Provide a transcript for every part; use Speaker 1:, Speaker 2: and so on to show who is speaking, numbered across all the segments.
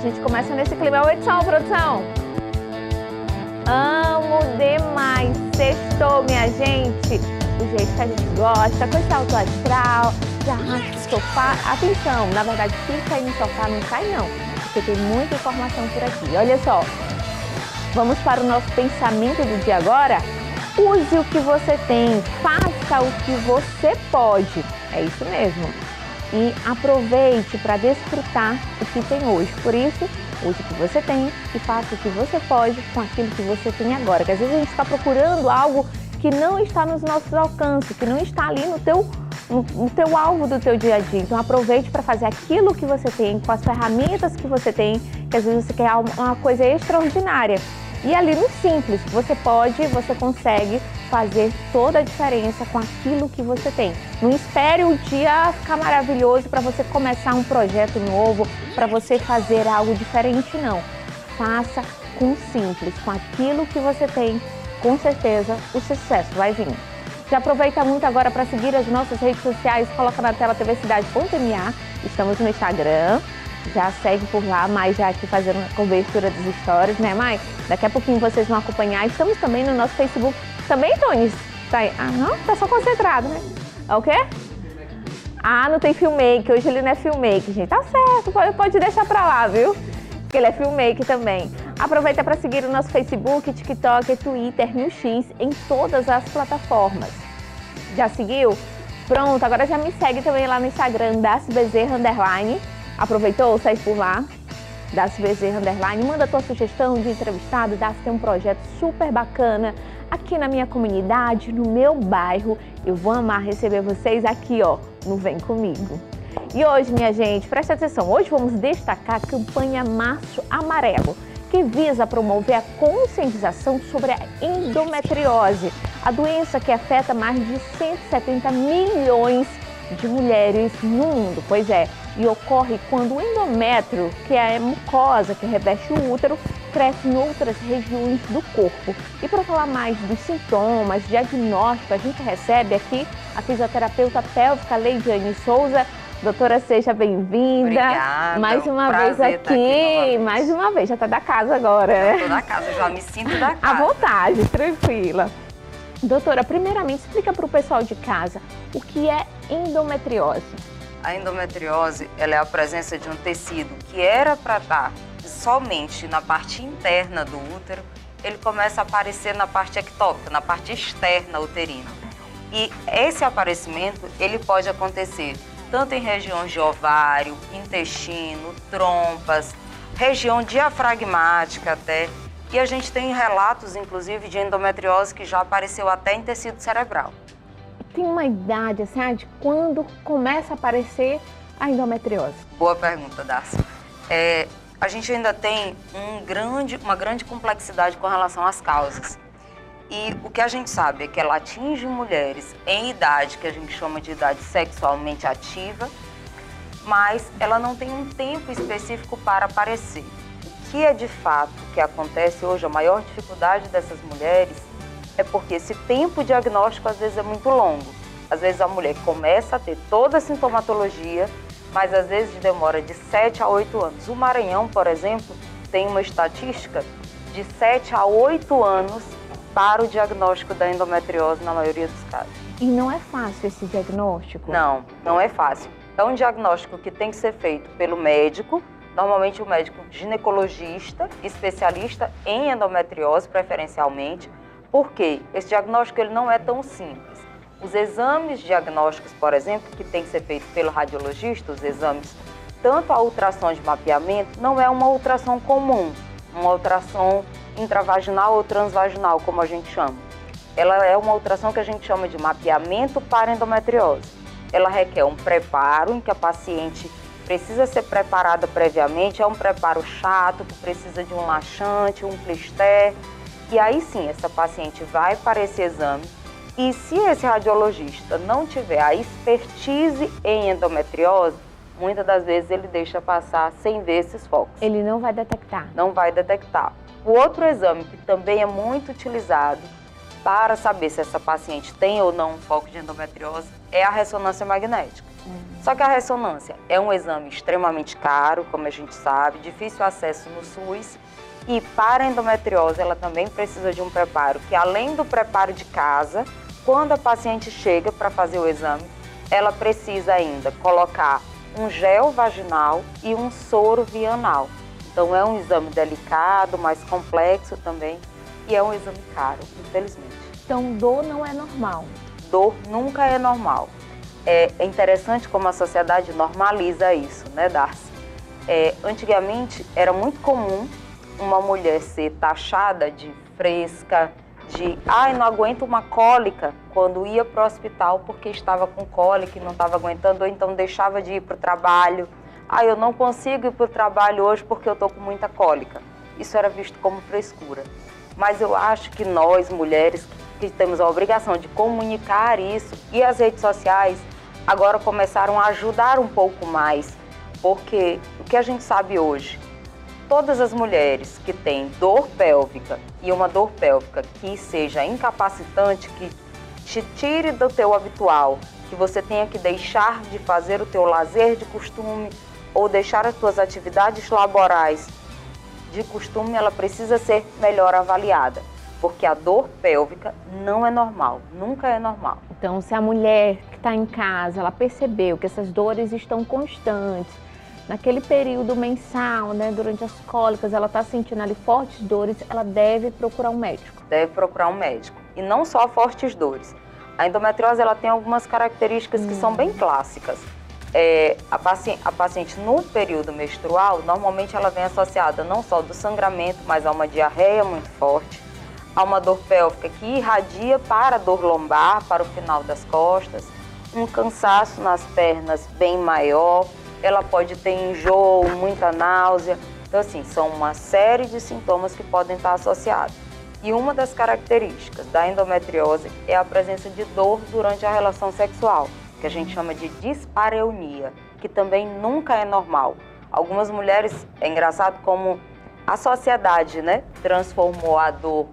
Speaker 1: gente começa nesse clima. Oi, som, produção! Amo demais! Sextou, minha gente! Do jeito que a gente gosta, com esse alto astral, já arrasta o sofá. Atenção, na verdade, fica aí no sofá, não sai não, porque tem muita informação por aqui. Olha só, vamos para o nosso pensamento do dia agora? Use o que você tem, faça o que você pode. É isso mesmo. E aproveite para desfrutar o que tem hoje. Por isso, use o que você tem e faça o que você pode com aquilo que você tem agora. Porque às vezes a gente está procurando algo que não está nos nossos alcances, que não está ali no teu alvo do teu dia a dia. Então aproveite para fazer aquilo que você tem, com as ferramentas que você tem, que às vezes você quer uma coisa extraordinária. E ali no simples, você consegue fazer toda a diferença com aquilo que você tem. Não espere o dia ficar maravilhoso para você começar um projeto novo, para você fazer algo diferente, não. Faça com o simples, com aquilo que você tem, com certeza o sucesso vai vir. Já aproveita muito agora para seguir as nossas redes sociais, coloca na tela tvcidade.ma, estamos no Instagram. Já segue por lá, mas já aqui fazendo a cobertura dos stories, né, Mai? Daqui a pouquinho vocês vão acompanhar. Estamos também no nosso Facebook. Também, Tonis? Tá aí. Ah, não? Tá só concentrado, né? É o quê? Ah, não tem filmmaker. Hoje ele não é filmmaker, gente. Tá certo, pode deixar pra lá, viu? Porque ele é filmmaker também. Aproveita para seguir o nosso Facebook, TikTok, Twitter, no X, em todas as plataformas. Já seguiu? Pronto, agora já me segue também lá no Instagram, @Bezerra_. Aproveitou? Segue por lá, @Bezerra_. Manda a tua sugestão de entrevistado, tem um projeto super bacana aqui na minha comunidade, no meu bairro. Eu vou amar receber vocês aqui, ó, no Vem Comigo. E hoje, minha gente, preste atenção, hoje vamos destacar a campanha Março Amarelo, que visa promover a conscientização sobre a endometriose, a doença que afeta mais de 170 milhões de mulheres no mundo. Pois é, e ocorre quando o endométrio, que é a mucosa que reveste o útero, cresce em outras regiões do corpo. E para falar mais dos sintomas, diagnóstico, a gente recebe aqui a fisioterapeuta pélvica Leidiane Souza. Doutora, seja bem-vinda.
Speaker 2: Obrigada.
Speaker 1: Mais uma vez aqui, mais uma vez, já está da casa agora, né?
Speaker 2: Estou da casa, já me sinto da casa.
Speaker 1: À vontade, tranquila. Doutora, primeiramente, explica para o pessoal de casa o que é endometriose.
Speaker 2: A endometriose, ela é a presença de um tecido que era para estar somente na parte interna do útero, ele começa a aparecer na parte ectópica, na parte externa uterina. E esse aparecimento, ele pode acontecer tanto em regiões de ovário, intestino, trompas, região diafragmática até. E a gente tem relatos, inclusive, de endometriose que já apareceu até em tecido cerebral.
Speaker 1: Tem uma idade, assim, de quando começa a aparecer a endometriose?
Speaker 2: Boa pergunta, Darcy. A gente ainda tem uma grande complexidade com relação às causas. E o que a gente sabe é que ela atinge mulheres em idade, que a gente chama de idade sexualmente ativa, mas ela não tem um tempo específico para aparecer. O que é de fato que acontece hoje, a maior dificuldade dessas mulheres é porque esse tempo diagnóstico às vezes é muito longo. Às vezes a mulher começa a ter toda a sintomatologia, mas às vezes demora de 7 a 8 anos. O Maranhão, por exemplo, tem uma estatística de 7 a 8 anos para o diagnóstico da endometriose na maioria dos casos.
Speaker 1: E não é fácil esse diagnóstico?
Speaker 2: Não, não é fácil. É um diagnóstico que tem que ser feito pelo médico, normalmente o médico ginecologista, especialista em endometriose preferencialmente. Por quê? Esse diagnóstico ele não é tão simples. Os exames diagnósticos, por exemplo, que tem que ser feito pelo radiologista, os exames, tanto a ultrassom de mapeamento, não é uma ultrassom comum, uma ultrassom intravaginal ou transvaginal, como a gente chama. Ela é uma ultrassom que a gente chama de mapeamento para endometriose. Ela requer um preparo em que a paciente precisa ser preparada previamente, é um preparo chato, que precisa de um laxante, um plister, e aí sim, essa paciente vai para esse exame, e se esse radiologista não tiver a expertise em endometriose, muitas das vezes ele deixa passar sem ver esses focos.
Speaker 1: Ele não vai detectar?
Speaker 2: Não vai detectar. O outro exame que também é muito utilizado para saber se essa paciente tem ou não um foco de endometriose é a ressonância magnética. Só que a ressonância é um exame extremamente caro, como a gente sabe, difícil acesso no SUS, e para a endometriose ela também precisa de um preparo, que além do preparo de casa, quando a paciente chega para fazer o exame, ela precisa ainda colocar um gel vaginal e um soro via anal. Então é um exame delicado, mais complexo também, e é um exame caro, infelizmente.
Speaker 1: Então dor não é normal?
Speaker 2: Dor nunca é normal. É interessante como a sociedade normaliza isso, né, Darcy? Antigamente era muito comum uma mulher ser taxada de fresca, de não aguento uma cólica, quando ia para o hospital porque estava com cólica e não estava aguentando, ou então deixava de ir para o trabalho. Eu não consigo ir para o trabalho hoje porque eu estou com muita cólica. Isso era visto como frescura. Mas eu acho que nós, mulheres, que temos a obrigação de comunicar isso, e as redes sociais agora começaram a ajudar um pouco mais, porque o que a gente sabe hoje, todas as mulheres que têm dor pélvica e uma dor pélvica que seja incapacitante, que te tire do teu habitual, que você tenha que deixar de fazer o teu lazer de costume ou deixar as tuas atividades laborais de costume, ela precisa ser melhor avaliada, porque a dor pélvica não é normal, nunca é normal.
Speaker 1: Então, se a mulher que está em casa, ela percebeu que essas dores estão constantes, naquele período mensal, né, durante as cólicas, ela está sentindo ali fortes dores, ela deve procurar um médico.
Speaker 2: Deve procurar um médico. E não só fortes dores. A endometriose ela tem algumas características que são bem clássicas. A paciente no período menstrual, normalmente ela vem associada não só do sangramento, mas a uma diarreia muito forte, a uma dor pélvica que irradia para a dor lombar, para o final das costas, um cansaço nas pernas bem maior, ela pode ter enjoo, muita náusea. Então, assim, são uma série de sintomas que podem estar associados. E uma das características da endometriose é a presença de dor durante a relação sexual, que a gente chama de dispareunia, que também nunca é normal. Algumas mulheres, é engraçado como a sociedade, né, transformou a dor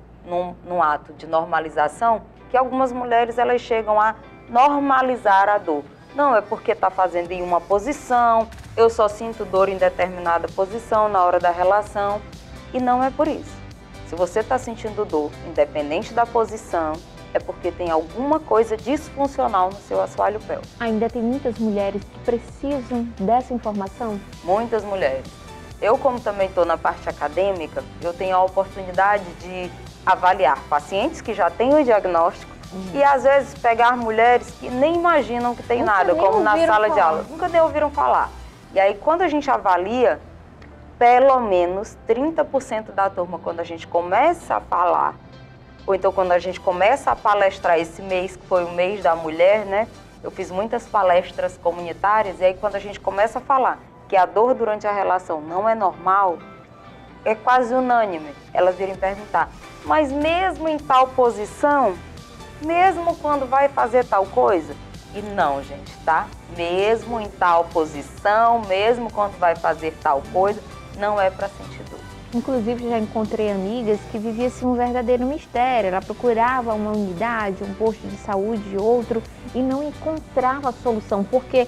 Speaker 2: num ato de normalização, que algumas mulheres elas chegam a normalizar a dor. Não, é porque está fazendo em uma posição, eu só sinto dor em determinada posição na hora da relação, e não é por isso. Se você está sentindo dor, independente da posição, é porque tem alguma coisa disfuncional no seu assoalho pélvico.
Speaker 1: Ainda tem muitas mulheres que precisam dessa informação?
Speaker 2: Muitas mulheres. Eu, como também estou na parte acadêmica, eu tenho a oportunidade de avaliar pacientes que já têm o diagnóstico e, às vezes, pegar mulheres que nem imaginam que tem nada, como na sala de aula. Nunca nem ouviram falar. E aí, quando a gente avalia, pelo menos 30% da turma, quando a gente começa a falar, ou então quando a gente começa a palestrar esse mês, que foi o mês da mulher, né? Eu fiz muitas palestras comunitárias, e aí quando a gente começa a falar que a dor durante a relação não é normal, é quase unânime elas irem perguntar, mas mesmo em tal posição, mesmo quando vai fazer tal coisa? E não, gente, tá? Mesmo em tal posição, mesmo quando vai fazer tal coisa, não é para sentir dor.
Speaker 1: Inclusive, já encontrei amigas que viviam assim, um verdadeiro mistério. Ela procurava uma unidade, um posto de saúde, outro, e não encontrava a solução, porque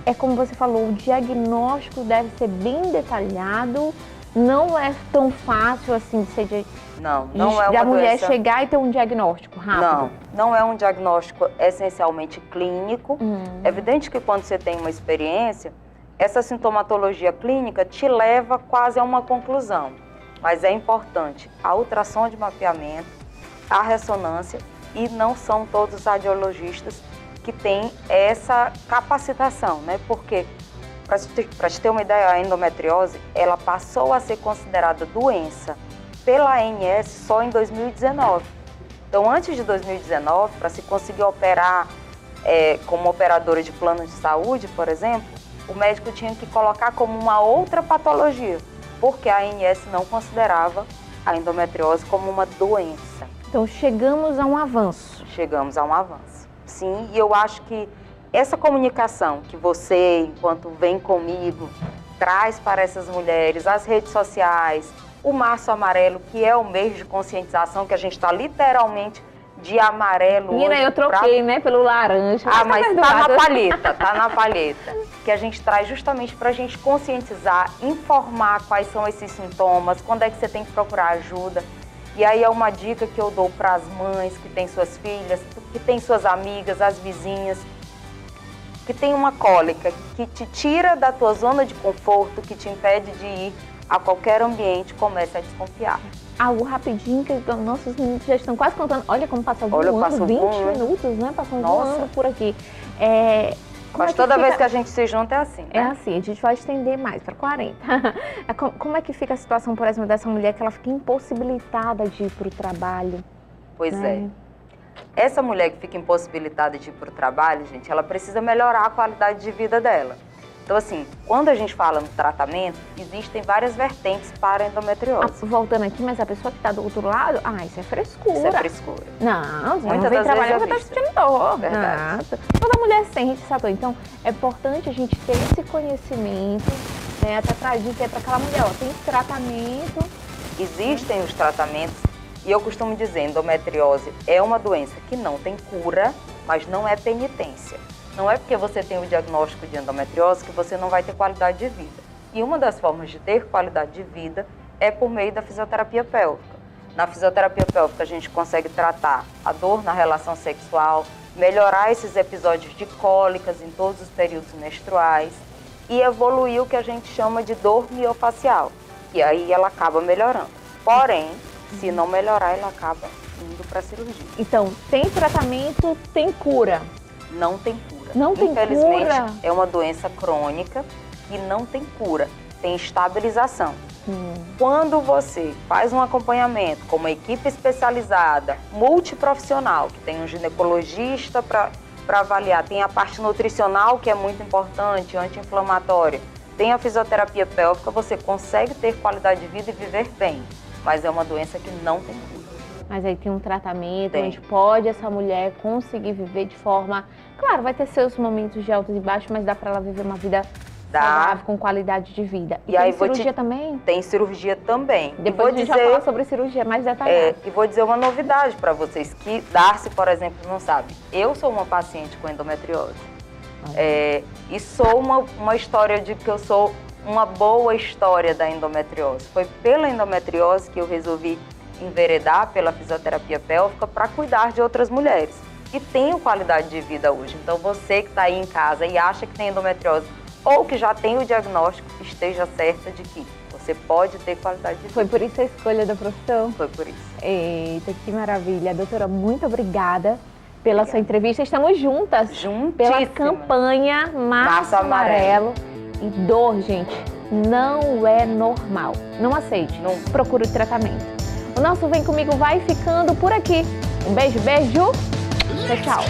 Speaker 1: é como você falou, o diagnóstico deve ser bem detalhado, não é tão fácil assim de ser
Speaker 2: não é uma
Speaker 1: a mulher
Speaker 2: doença...
Speaker 1: chegar e ter um diagnóstico rápido.
Speaker 2: Não é um diagnóstico essencialmente clínico. É evidente que quando você tem uma experiência, essa sintomatologia clínica te leva quase a uma conclusão. Mas é importante a ultrassom de mapeamento, a ressonância, e não são todos os radiologistas que têm essa capacitação, né? Porque, para te ter uma ideia, a endometriose, ela passou a ser considerada doença pela ANS só em 2019. Então, antes de 2019, para se conseguir operar como operadora de plano de saúde, por exemplo, o médico tinha que colocar como uma outra patologia, porque a ANS não considerava a endometriose como uma doença.
Speaker 1: Então, chegamos a um avanço.
Speaker 2: Chegamos a um avanço, sim, e eu acho que essa comunicação que você, enquanto vem comigo, traz para essas mulheres, as redes sociais, o Março Amarelo, que é o mês de conscientização, que a gente está literalmente de amarelo.
Speaker 1: Menina, eu troquei, né, pelo laranja.
Speaker 2: Mas tá na palheta. Que a gente traz justamente para a gente conscientizar, informar quais são esses sintomas, quando é que você tem que procurar ajuda. E aí é uma dica que eu dou para as mães que têm suas filhas, que têm suas amigas, as vizinhas, que tem uma cólica que te tira da tua zona de conforto, que te impede de ir a qualquer ambiente, comece a desconfiar.
Speaker 1: Algo rapidinho, que nossos minutos já estão quase contando. Olha como passa voando, 20 minutos, né? Passam voando por aqui.
Speaker 2: Mas toda vez que a gente se junta é assim, né?
Speaker 1: É assim, a gente vai estender mais para 40. Como é que fica a situação, por exemplo, dessa mulher que ela fica impossibilitada de ir para o trabalho?
Speaker 2: Pois é. Essa mulher que fica impossibilitada de ir para o trabalho, gente, ela precisa melhorar a qualidade de vida dela. Então, assim, quando a gente fala no tratamento, existem várias vertentes para a endometriose.
Speaker 1: Voltando aqui, mas a pessoa que está do outro lado, isso é frescura.
Speaker 2: Isso é frescura.
Speaker 1: Não, você não vem trabalhar porque está sentindo dor.
Speaker 2: Verdade.
Speaker 1: Toda mulher sente essa dor. Então, é importante a gente ter esse conhecimento, né, até para dizer para aquela mulher, tem tratamento.
Speaker 2: Existem os tratamentos, e eu costumo dizer, endometriose é uma doença que não tem cura, mas não é penitência. Não é porque você tem o diagnóstico de endometriose que você não vai ter qualidade de vida. E uma das formas de ter qualidade de vida é por meio da fisioterapia pélvica. Na fisioterapia pélvica a gente consegue tratar a dor na relação sexual, melhorar esses episódios de cólicas em todos os períodos menstruais e evoluir o que a gente chama de dor miofacial. E aí ela acaba melhorando. Porém, se não melhorar, ela acaba indo para a cirurgia.
Speaker 1: Então, tem tratamento, tem cura?
Speaker 2: Não tem cura.
Speaker 1: Não tem cura?
Speaker 2: Infelizmente, é uma doença crônica que não tem cura, tem estabilização. Quando você faz um acompanhamento com uma equipe especializada, multiprofissional, que tem um ginecologista para avaliar, tem a parte nutricional, que é muito importante, anti-inflamatória, tem a fisioterapia pélvica, você consegue ter qualidade de vida e viver bem, mas é uma doença que não tem cura.
Speaker 1: Mas aí tem um tratamento onde pode essa mulher conseguir viver de forma... Claro, vai ter seus momentos de altos e baixos, mas dá para ela viver uma vida saudável, com qualidade de vida. E tem cirurgia também?
Speaker 2: Tem cirurgia também.
Speaker 1: Depois a gente vai falar sobre cirurgia mais detalhada.
Speaker 2: E vou dizer uma novidade para vocês, que Darcy, por exemplo, não sabe. Eu sou uma paciente com endometriose. E sou uma história de que eu sou uma boa história da endometriose. Foi pela endometriose que eu resolvi enveredar pela fisioterapia pélvica para cuidar de outras mulheres. E tenho qualidade de vida hoje. Então você que está aí em casa e acha que tem endometriose ou que já tem o diagnóstico, esteja certa de que você pode ter qualidade de vida.
Speaker 1: Foi por isso a escolha da profissão?
Speaker 2: Foi por isso.
Speaker 1: Eita, que maravilha. Doutora, muito obrigada pela sua entrevista. Estamos juntas. Pela campanha Março Amarelo. E dor, gente, não é normal. Não aceite. Não. Procure o tratamento. O nosso Vem Comigo vai ficando por aqui. Um beijo, beijo. Tchau, tchau.